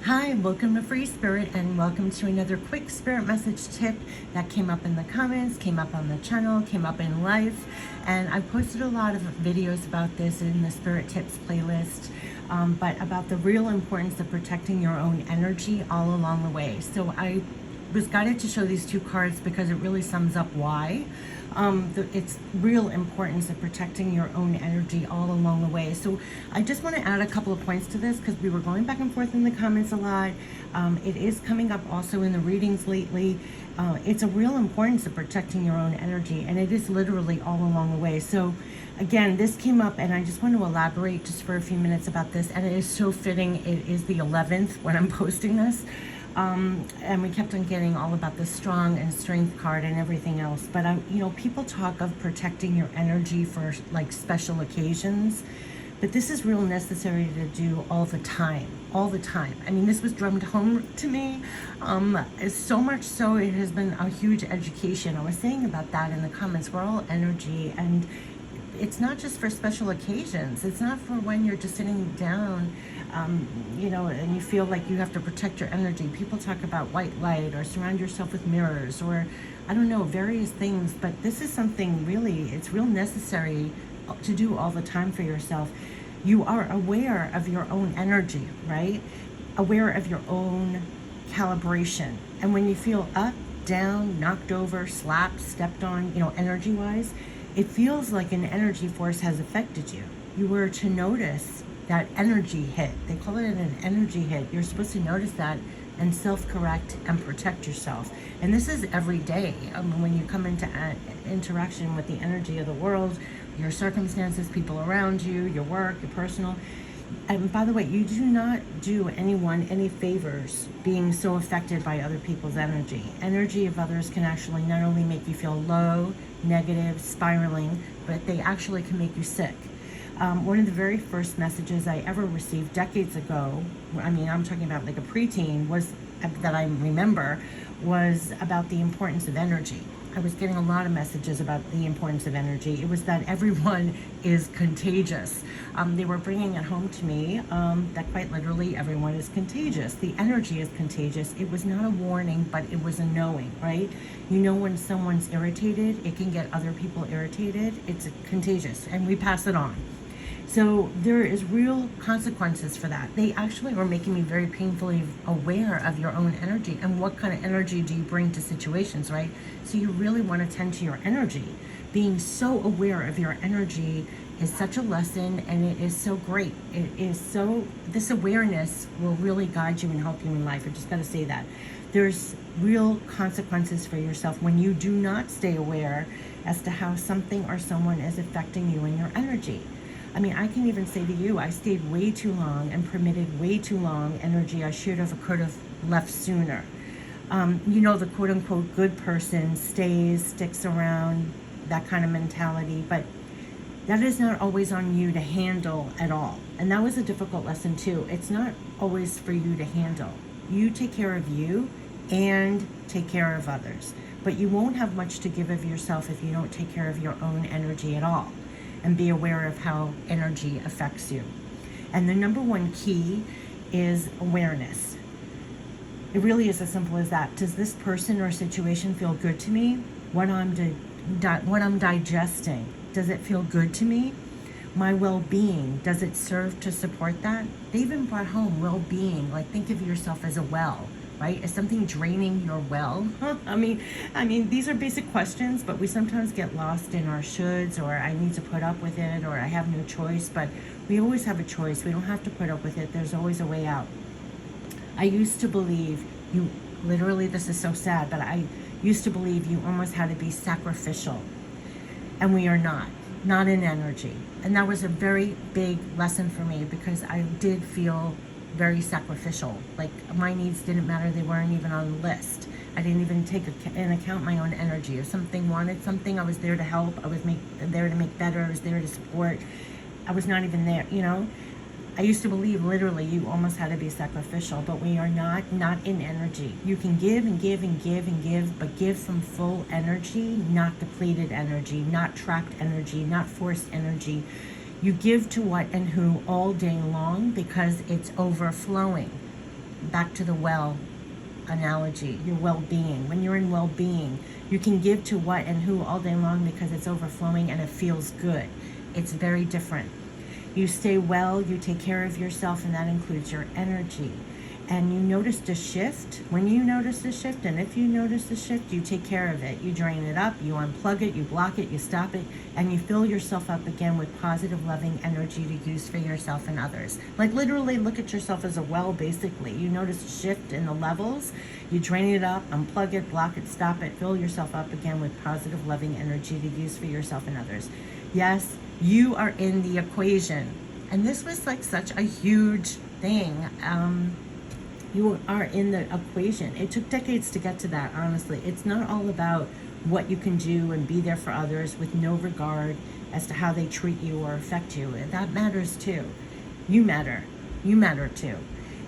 Hi, welcome to Free Spirit and welcome to another quick spirit message tip that came up in the comments, came up on the channel, came up in life. And I posted a lot of videos about this in the Spirit Tips playlist, but about the real importance of protecting your own energy all along the way. So I was guided to show these two cards because it really sums up why. It's real importance of protecting your own energy all along the way. So I just want to add a couple of points to this because we were going back and forth in the comments a lot. It is coming up also in the readings lately. It's a real importance of protecting your own energy, and it is literally all along the way. So again, this came up and I just want to elaborate just for a few minutes about this, and it is so fitting. It is the 11th when I'm posting this. And we kept on getting all about the strong and strength card and everything else. But, people talk of protecting your energy for like special occasions, but this is real necessary to do all the time. I mean, this was drummed home to me. So much so it has been a huge education. I was saying about that in the comments. We're all energy, and it's not just for special occasions. It's not for when you're just sitting down, and you feel like you have to protect your energy. People talk about white light or surround yourself with mirrors or, I don't know, various things. But this is something really, it's real necessary to do all the time for yourself. You are aware of your own energy, right? Aware of your own calibration. And when you feel up, down, knocked over, slapped, stepped on, energy-wise, it feels like an energy force has affected you. You were to notice that energy hit. They call it an energy hit. You're supposed to notice that and self-correct and protect yourself. And this is every day. When you come into interaction with the energy of the world, your circumstances, people around you, your work, your personal. And by the way, you do not do anyone any favors being so affected by other people's energy. Energy of others can actually not only make you feel low, negative, spiraling, but they actually can make you sick. One of the very first messages I ever received decades ago, I'm talking about like a preteen, that I remember, was about the importance of energy. I was getting a lot of messages about the importance of energy. It was that everyone is contagious. They were bringing it home to me that quite literally everyone is contagious. The energy is contagious. It was not a warning, but it was a knowing, right? You know, when someone's irritated, it can get other people irritated. It's contagious, and we pass it on. So there is real consequences for that. They actually were making me very painfully aware of your own energy and what kind of energy do you bring to situations, right? So you really want to tend to your energy. Being so aware of your energy is such a lesson, and it is so great. This awareness will really guide you and help you in life. I just got to say that. There's real consequences for yourself when you do not stay aware as to how something or someone is affecting you and your energy. I can even say to you, I stayed way too long and permitted way too long energy I should have or could have left sooner. The quote unquote good person sticks around, that kind of mentality, but that is not always on you to handle at all. And that was a difficult lesson too. It's not always for you to handle. You take care of you and take care of others, but you won't have much to give of yourself if you don't take care of your own energy at all. And be aware of how energy affects you. And the number one key is awareness. It really is as simple as that. Does this person or situation feel good to me? What I'm digesting, does it feel good to me? My well-being, does it serve to support that? They even brought home well-being. Like, think of yourself as a well, right? Is something draining your well? These are basic questions, but we sometimes get lost in our shoulds, or I need to put up with it, or I have no choice. But we always have a choice. We don't have to put up with it. There's always a way out. I used to believe this is so sad, but I used to believe you almost had to be sacrificial. And we are not in energy. And that was a very big lesson for me, because I did feel very sacrificial. Like, my needs didn't matter. They weren't even on the list. I didn't even take in account my own energy. If something wanted something, I was there to help. I was there to make better. I was there to support. I was not even there, I used to believe literally you almost had to be sacrificial, but we are not in energy. You can give and give and give and give, but give from full energy, not depleted energy, not trapped energy, not forced energy. You give to what and who all day long because it's overflowing. back to the well analogy, your well-being. When you're in well-being, you can give to what and who all day long because it's overflowing and it feels good. It's very different. You stay well, you take care of yourself, and that includes your energy. And you noticed a shift. When you notice a shift, and if you notice a shift, you take care of it. You drain it up, you unplug it, you block it, you stop it, and you fill yourself up again with positive, loving energy to use for yourself and others. Like literally look at yourself as a well, basically. You notice a shift in the levels, you drain it up, unplug it, block it, stop it, fill yourself up again with positive, loving energy to use for yourself and others. Yes, you are in the equation. And this was like such a huge thing. You are in the equation. It took decades to get to that, honestly. It's not all about what you can do and be there for others with no regard as to how they treat you or affect you. That matters too. You matter. You matter too.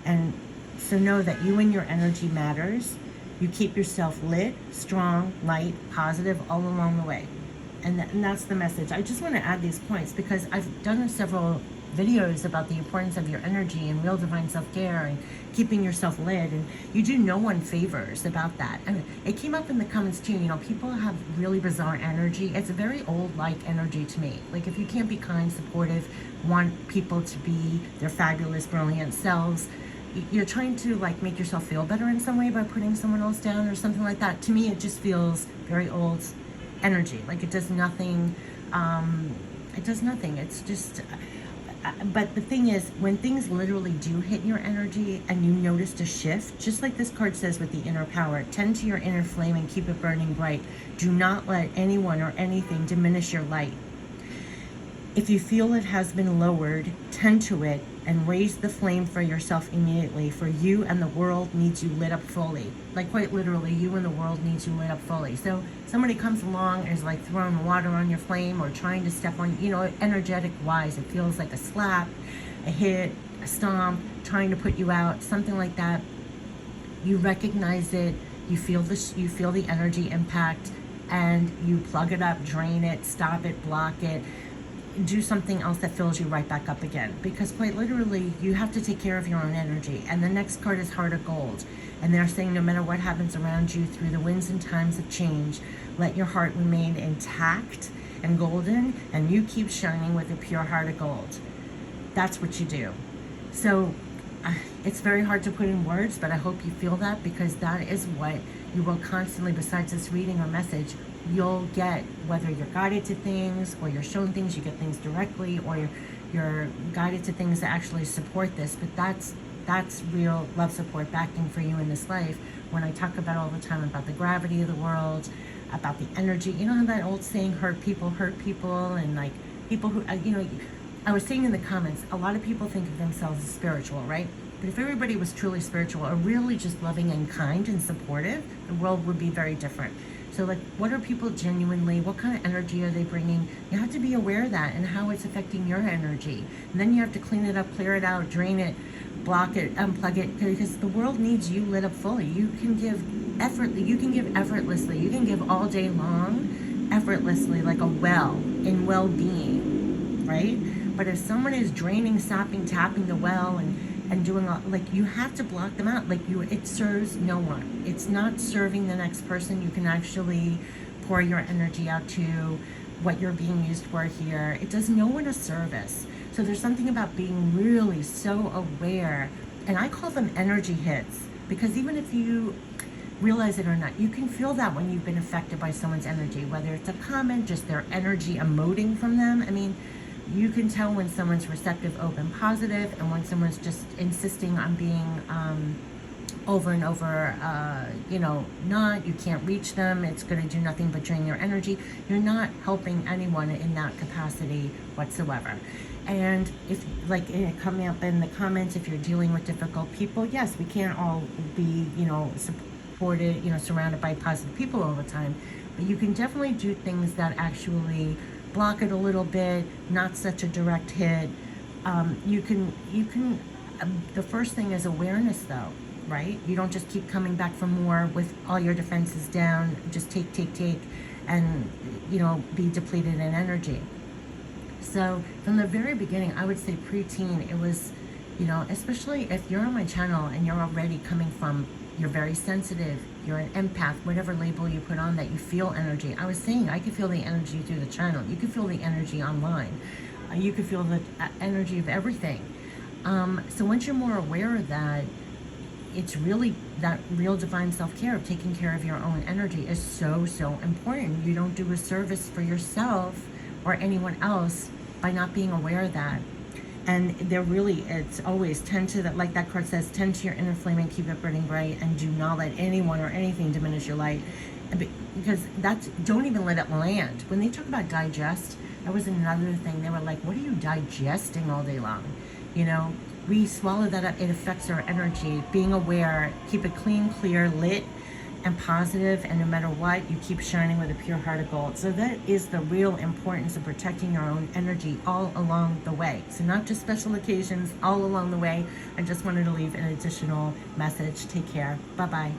And so know that you and your energy matters. You keep yourself lit, strong, light, positive all along the way. And that's the message. I just want to add these points because I've done several videos about the importance of your energy and real divine self-care and keeping yourself lit, and you do no one favors about that. And it came up in the comments too, you know, people have really bizarre energy. It's a very old like energy to me. Like if you can't be kind, supportive, want people to be their fabulous, brilliant selves, you're trying to like make yourself feel better in some way by putting someone else down or something like that. To me, it just feels very old energy. Like it does nothing. It does nothing. It's just... but the thing is, when things literally do hit your energy and you notice a shift, just like this card says with the inner power, tend to your inner flame and keep it burning bright. Do not let anyone or anything diminish your light. If you feel it has been lowered, tend to it and raise the flame for yourself immediately, for you and the world needs you lit up fully. Like quite literally, you and the world needs you lit up fully. So somebody comes along and is like throwing water on your flame or trying to step on, you know, energetic wise, it feels like a slap, a hit, a stomp, trying to put you out, something like that. You recognize it, you feel the energy impact, and you plug it up, drain it, stop it, block it, do something else that fills you right back up again. Because quite literally, you have to take care of your own energy. And the next card is Heart of Gold. And they're saying no matter what happens around you through the winds and times of change, let your heart remain intact and golden, and you keep shining with a pure heart of gold. That's what you do. So it's very hard to put in words, but I hope you feel that, because that is what you will constantly, besides this reading or message, you'll get, whether you're guided to things or you're shown things, you get things directly, or you're guided to things that actually support this. But that's real love support backing for you in this life. When I talk about all the time about the gravity of the world, about the energy, you know how that old saying, hurt people, and like people who, you know, I was saying in the comments, a lot of people think of themselves as spiritual, right? But if everybody was truly spiritual or really just loving and kind and supportive, the world would be very different. So like, what are people genuinely, what kind of energy are they bringing? You have to be aware of that and how it's affecting your energy. And then you have to clean it up, clear it out, drain it, block it, unplug it, because the world needs you lit up fully. You can give effortlessly, you can give all day long, effortlessly, like a well, in well-being, right? But if someone is draining, stopping, tapping the well and doing all, like, you have to block them out. Like, it serves no one. It's not serving the next person. You can actually pour your energy out to what you're being used for here. It does no one a service. So there's something about being really so aware, and I call them energy hits, because even if you realize it or not, you can feel that when you've been affected by someone's energy, whether it's a comment, just their energy emoting from them. I mean, you can tell when someone's receptive, open, positive, and when someone's just insisting on being over and over, not, you can't reach them, it's going to do nothing but drain your energy. You're not helping anyone in that capacity whatsoever. And if, like, coming up in the comments, if you're dealing with difficult people, yes, we can't all be, supported, surrounded by positive people all the time, but you can definitely do things that actually block it a little bit, not such a direct hit. You can, the first thing is awareness though, right? You don't just keep coming back for more with all your defenses down, just take, and, be depleted in energy. So from the very beginning, I would say preteen, it was You know, especially if you're on my channel and you're already coming from, you're very sensitive, you're an empath, whatever label you put on that, you feel energy. I was saying I could feel the energy through the channel. You could feel the energy online. You could feel the energy of everything. So once you're more aware of that, it's really that real divine self-care of taking care of your own energy is so, so important. You don't do a service for yourself or anyone else by not being aware of that. And they're really, it's always tend to that, like that card says, tend to your inner flame and keep it burning bright, and do not let anyone or anything diminish your light. Because that's, don't even let it land. When they talk about digest, that was another thing. They were like, what are you digesting all day long? You know, we swallow that up. It affects our energy. Being aware, keep it clean, clear, lit, and positive, and no matter what, you keep shining with a pure heart of gold. So that is the real importance of protecting your own energy all along the way. So not just special occasions, all along the way. I just wanted to leave an additional message. Take care. Bye-bye.